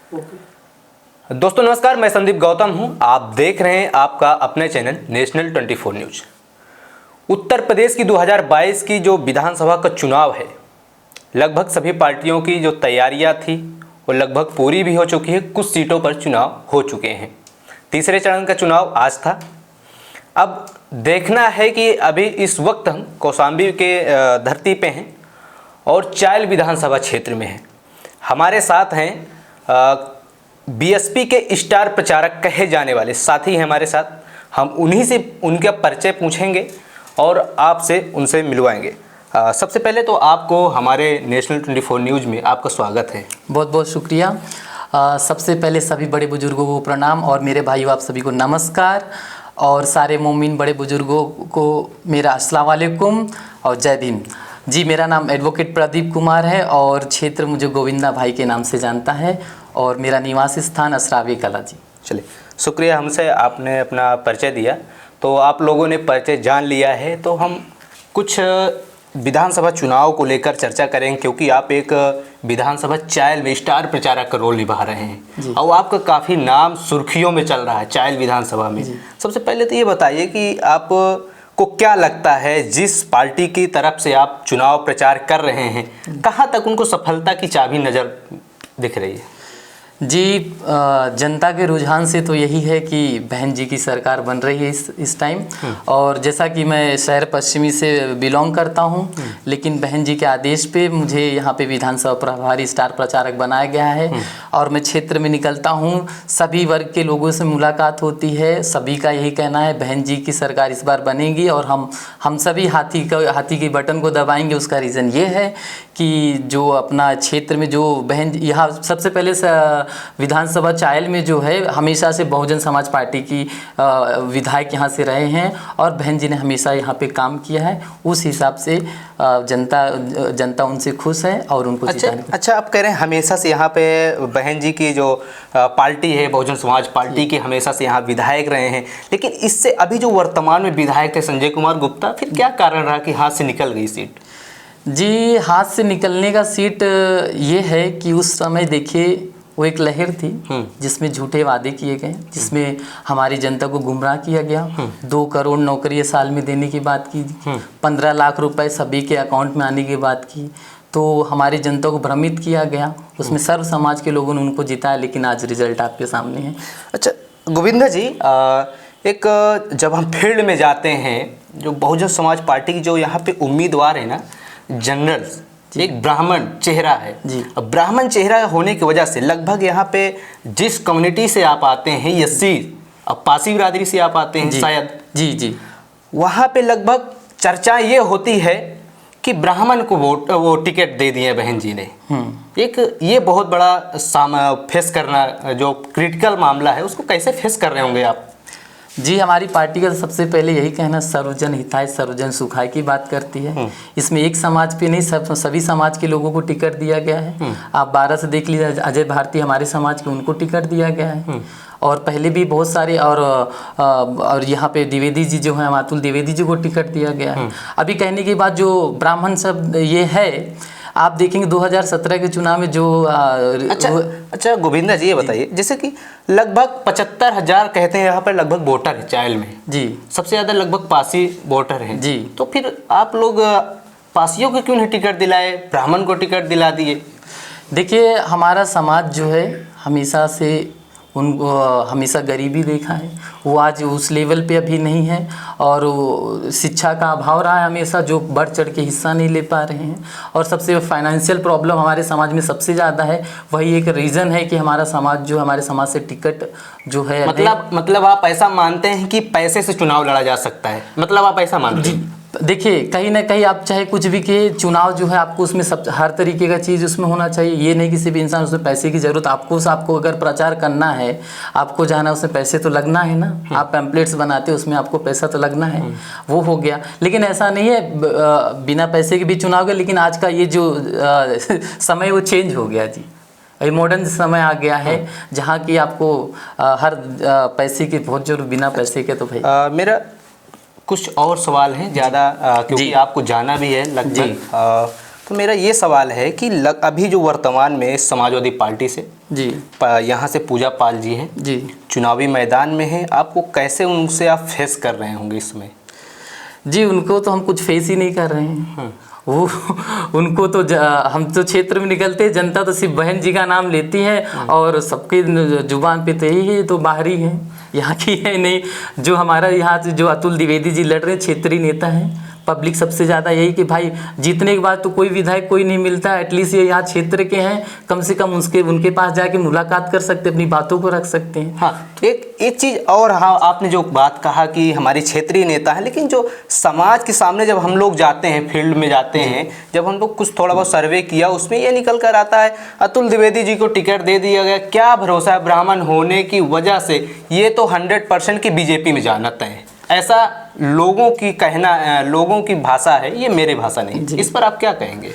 दोस्तों नमस्कार, मैं संदीप गौतम हूं। आप देख रहे हैं आपका अपने channel national 24 news. Uttar Pradesh की 2022 की जो विधानसभा का चुनाव है, लगभग सभी पार्टियों की जो तैयारियां थी वो लगभग पूरी भी हो चुकी है। कुछ सीटों पर चुनाव हो चुके हैं। तीसरे चरण का चुनाव आज था। अब देखना है कि अभी इस वक्त हम कौशाम्बी के धरती पे हैं और चायल विधानसभा क्षेत्र में हैं। हमारे साथ हैं बीएसपी के स्टार प्रचारक कहे जाने वाले साथी हैं हमारे साथ। हम उन्हीं से उनका परिचय पूछेंगे और आपसे उनसे मिलवाएंगे। सबसे पहले तो आपको हमारे नेशनल 24 न्यूज़ में आपका स्वागत है। बहुत बहुत शुक्रिया। सबसे पहले सभी बड़े बुजुर्गों को प्रणाम और मेरे भाइयों आप सभी को नमस्कार, और सारे मोमिन बड़े बुजुर्गों को मेरा अस्सलाम वालेकुम और जय भीम। जी, मेरा नाम एडवोकेट प्रदीप कुमार है और क्षेत्र मुझे गोविंदा भाई के नाम से जानता है और मेरा निवास स्थान असरावी कला। जी चलिए, शुक्रिया हमसे आपने अपना परिचय दिया। तो आप लोगों ने परिचय जान लिया है, तो हम कुछ विधानसभा चुनाव को लेकर चर्चा करेंगे, क्योंकि आप एक विधानसभा चायल में स्टार प्रचारक का रोल निभा रहे हैं और आपका काफ़ी नाम सुर्खियों में चल रहा है चायल विधानसभा में। सबसे पहले तो ये बताइए कि आप को क्या लगता है, जिस पार्टी की तरफ से आप चुनाव प्रचार कर रहे हैं, कहाँ तक उनको सफलता की चाबी नज़र दिख रही है? जी, जनता के रुझान से तो यही है कि बहन जी की सरकार बन रही है इस टाइम। और जैसा कि मैं शहर पश्चिमी से बिलोंग करता हूं, लेकिन बहन जी के आदेश पे मुझे यहां पे विधानसभा प्रभारी स्टार प्रचारक बनाया गया है और मैं क्षेत्र में निकलता हूं, सभी वर्ग के लोगों से मुलाकात होती है। सभी का यही कहना है बहन जी की सरकार इस बार बनेगी और हम सभी हाथी के बटन को दबाएंगे। उसका रीज़न ये है कि जो अपना क्षेत्र में जो बहन यहाँ सबसे पहले विधानसभा चायल में जो है हमेशा से बहुजन समाज पार्टी की विधायक यहाँ से रहे हैं और बहन जी ने हमेशा यहाँ पे काम किया है। उस हिसाब से जनता उनसे खुश है और उनको अच्छा, आप कह रहे हैं हमेशा से यहाँ पे बहन जी की जो पार्टी है बहुजन समाज पार्टी के हमेशा से यहाँ विधायक रहे हैं, लेकिन इससे अभी जो वर्तमान में विधायक थे संजय कुमार गुप्ता, फिर क्या कारण रहा कि हाथ से निकल गई सीट? जी, हाथ से निकलने का सीट ये है कि उस समय देखिए वो एक लहर थी जिसमें झूठे वादे किए गए, जिसमें हमारी जनता को गुमराह किया गया। 2 करोड़ नौकरी साल में देने की बात की, 15 लाख रुपए सभी के अकाउंट में आने की बात की, तो हमारी जनता को भ्रमित किया गया। उसमें सर्व समाज के लोगों ने उनको जिताया, लेकिन आज रिजल्ट आपके सामने है। अच्छा गोविंदा जी, एक जब हम फील्ड में जाते हैं, जो बहुजन समाज पार्टी की जो यहाँ पे उम्मीदवार है ना, जनरल एक ब्राह्मण चेहरा है जी। अब ब्राह्मण चेहरा होने की वजह से लगभग यहाँ पे जिस कम्युनिटी से आप आते हैं, यस्सी अब पासी बिरादरी से आप आते हैं शायद, जी, वहाँ पे लगभग चर्चा ये होती है कि ब्राह्मण को वो टिकट दे दिए बहन जी ने। एक ये बहुत बड़ा फेस करना जो क्रिटिकल मामला है, उसको कैसे फेस कर रहे होंगे आप? जी, हमारी पार्टी का सबसे पहले यही कहना सर्वजन हिताय सर्वजन सुखाय की बात करती है। इसमें एक समाज पे नहीं, सभी समाज के लोगों को टिकट दिया गया है। आप 12 से देख लीजिए, अजय भारती हमारे समाज के, उनको टिकट दिया गया है। और पहले भी बहुत सारे और यहाँ पे द्विवेदी जी जो हैं, अतुल द्विवेदी जी को टिकट दिया गया है। अभी कहने के बाद जो ब्राह्मण शब्द ये है, आप देखेंगे 2017 के चुनाव में जो अच्छा गोविंदा जी, ये बताइए जैसे कि लगभग 75,000 कहते हैं यहाँ पर लगभग वोटर है चायल में जी, सबसे ज़्यादा लगभग पासी वोटर हैं जी, तो फिर आप लोग पासियों को क्यों नहीं टिकट दिलाए, ब्राह्मण को टिकट दिला दिए? देखिए, हमारा समाज जो है हमेशा से उनको हमेशा गरीबी देखा है। वो आज उस लेवल पे अभी नहीं है और शिक्षा का अभाव रहा है हमेशा, जो बढ़ चढ़ के हिस्सा नहीं ले पा रहे हैं। और सबसे फाइनेंशियल प्रॉब्लम हमारे समाज में सबसे ज़्यादा है। वही एक रीज़न है कि हमारे समाज से टिकट जो है, मतलब आप ऐसा मानते हैं कि पैसे से चुनाव लड़ा जा सकता है? मतलब आप ऐसा मानते हैं? देखिए, कहीं ना कहीं आप चाहे कुछ भी के चुनाव जो है, आपको उसमें सब हर तरीके का चीज़ उसमें होना चाहिए। ये नहीं किसी भी इंसान उसमें पैसे की ज़रूरत, आपको अगर प्रचार करना है, आपको जाना, उसमें पैसे तो लगना है ना। आप पैम्पलेट्स बनाते हो, उसमें आपको पैसा तो लगना है, वो हो गया। लेकिन ऐसा नहीं है बिना पैसे के भी चुनाव गया। लेकिन आज का ये जो समय वो चेंज हो गया जी, ये मॉडर्न समय आ गया है जहाँ की आपको हर पैसे की बहुत जरूर, बिना पैसे के तो भाई। मेरा कुछ और सवाल हैं ज़्यादा, क्योंकि आपको जाना भी है लगभग तो मेरा ये सवाल है कि अभी जो वर्तमान में समाजवादी पार्टी से जी यहाँ से पूजा पाल जी हैं, जी चुनावी मैदान में हैं, आपको कैसे उनसे आप फेस कर रहे होंगे इसमें? जी, उनको तो हम कुछ फेस ही नहीं कर रहे हैं। वो उनको तो हम तो क्षेत्र में निकलते, जनता तो सिर्फ बहन जी का नाम लेती है और सबके जुबान पे तो यही है, तो बाहरी है, यहाँ की है नहीं। जो हमारा यहाँ से जो अतुल द्विवेदी जी लड़ रहे हैं, क्षेत्रीय नेता हैं। पब्लिक सबसे ज़्यादा यही कि भाई जीतने के बाद तो कोई विधायक कोई नहीं मिलता, एटलीस्ट ये यहाँ क्षेत्र के हैं, कम से कम उनके पास जाके मुलाकात कर सकते, अपनी बातों को रख सकते हैं। हाँ, एक चीज़ और, हाँ आपने जो बात कहा कि हमारी क्षेत्रीय नेता है, लेकिन जो समाज के सामने जब हम लोग जाते हैं, फील्ड में जाते हैं, जब हम लोग कुछ थोड़ा बहुत सर्वे किया, उसमें ये निकल कर आता है अतुल द्विवेदी जी को टिकट दे दिया गया, क्या भरोसा है ब्राह्मण होने की वजह से ये तो 100% की बीजेपी में जाना तय है, ऐसा लोगों की कहना, लोगों की भाषा है, ये मेरे भाषा नहीं। इस पर आप क्या कहेंगे?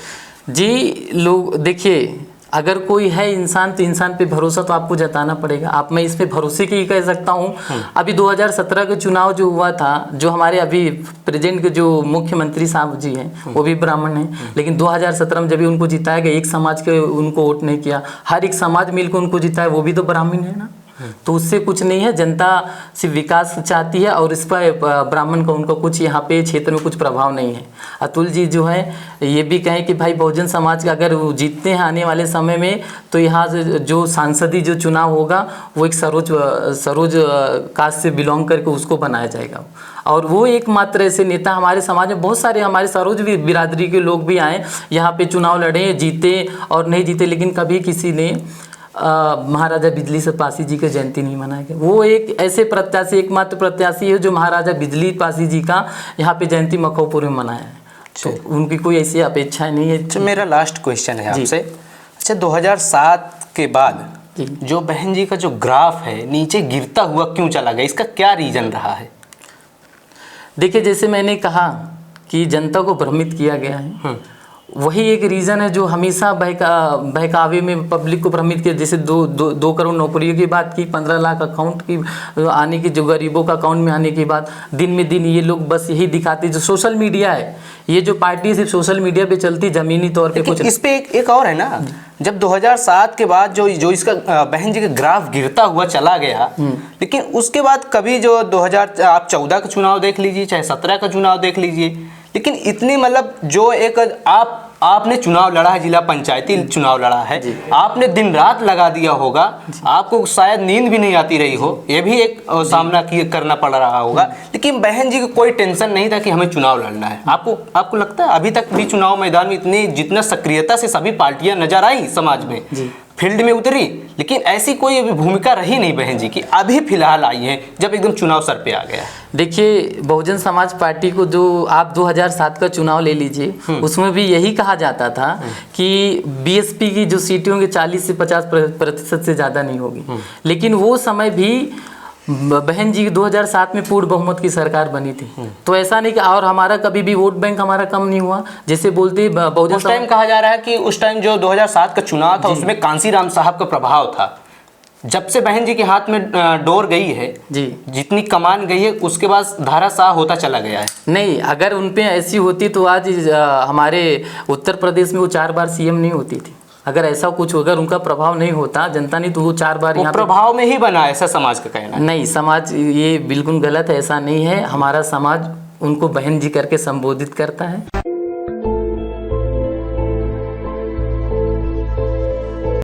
जी, लोग देखिए, अगर कोई है इंसान तो इंसान पे भरोसा तो आपको जताना पड़ेगा। आप मैं इस पे भरोसे की कह सकता हूँ। अभी 2017 का चुनाव जो हुआ था, जो हमारे अभी प्रेजेंट के जो मुख्यमंत्री साहब जी हैं वो भी ब्राह्मण हैं, लेकिन 2017 में जब भी उनको जिताया गया, एक समाज के उनको वोट नहीं किया, हर एक समाज मिलकर उनको जिताया, वो भी तो ब्राह्मण है ना। तो उससे कुछ नहीं है, जनता सिर्फ विकास चाहती है और इस पर ब्राह्मण का उनका कुछ यहाँ पे क्षेत्र में कुछ प्रभाव नहीं है। अतुल जी जो है ये भी कहें कि भाई बहुजन समाज का अगर वो जीतते हैं आने वाले समय में, तो यहाँ से जो सांसदीय जो चुनाव होगा वो एक सरोज कास्ट से बिलोंग करके उसको बनाया जाएगा। और वो एकमात्र ऐसे नेता हमारे समाज में, बहुत सारे हमारे सरोज बिरादरी के लोग भी आए यहाँ पे, चुनाव लड़े, जीते और नहीं जीते, लेकिन कभी किसी ने महाराजा बिजली से पासी जी की जयंती नहीं मनाया गया। वो एक ऐसे प्रत्याशी, एकमात्र प्रत्याशी है जो महाराजा बिजली पासी जी का यहाँ पे जयंती मखौपुर में मनाया है। तो उनकी कोई ऐसी अपेक्षा नहीं है। तो मेरा लास्ट क्वेश्चन है आपसे, अच्छा 2007 के बाद जो बहन जी का जो ग्राफ है नीचे गिरता हुआ क्यों चला गया, इसका क्या रीजन रहा है? देखिए, जैसे मैंने कहा कि जनता को भ्रमित किया गया है, वही एक रीज़न है जो हमेशा बहकावे में पब्लिक को भ्रमित किया। जैसे 2 करोड़ नौकरियों की बात की, 15 लाख अकाउंट की आने की, जो गरीबों का अकाउंट में आने की बात, दिन में दिन ये लोग बस यही दिखाते। जो सोशल मीडिया है, ये जो पार्टी सिर्फ सोशल मीडिया पे चलती, ज़मीनी तौर पे कुछ। इस पे एक और है ना, जब 2007 के बाद जो इसका बहन जी का ग्राफ गिरता हुआ चला गया, लेकिन उसके बाद कभी जो आप 14 का चुनाव देख लीजिए, चाहे 17 का चुनाव देख लीजिए, लेकिन इतनी मतलब जो एक आपने चुनाव लड़ा है, जिला पंचायती चुनाव लड़ा है, आपने दिन रात लगा दिया होगा, आपको शायद नींद भी नहीं आती रही हो, ये भी एक सामना करना पड़ रहा होगा, लेकिन बहन जी को कोई टेंशन नहीं था कि हमें चुनाव लड़ना है। आपको लगता है अभी तक भी चुनाव मैदान में जितना सक्रियता से सभी पार्टियां नजर आई समाज में, फील्ड में उतरी, लेकिन ऐसी कोई अभी भूमिका रही नहीं बहन जी की, अभी फिलहाल आई है जब एकदम चुनाव सर पे आ गया। देखिए, बहुजन समाज पार्टी को जो आप 2007 का चुनाव ले लीजिए, उसमें भी यही कहा जाता था कि बीएसपी की जो सीटें होंगी 40 से 50% से ज़्यादा नहीं होगी, लेकिन वो समय भी बहन जी 2007 में पूर्ण बहुमत की सरकार बनी थी। तो ऐसा नहीं कि, और हमारा कभी भी वोट बैंक हमारा कम नहीं हुआ, जैसे बोलते बहुजन। उस टाइम कहा जा रहा है कि उस टाइम जो 2007 का चुनाव था उसमें कांसीराम साहब का प्रभाव था। जब से बहन जी के हाथ में डोर गई है जी, जितनी कमान गई है, उसके बाद धाराशाह होता चला गया है। नहीं, अगर उन पे ऐसी होती तो आज हमारे उत्तर प्रदेश में वो 4 बार सीएम नहीं होती थी। अगर ऐसा कुछ, अगर उनका प्रभाव नहीं होता जनता नहीं, तो वो 4 बार यहाँ प्रभाव में ही बना, ऐसा समाज का कहना है। नहीं, समाज ये बिल्कुल गलत है, ऐसा नहीं है। हमारा समाज उनको बहन जी करके संबोधित करता है।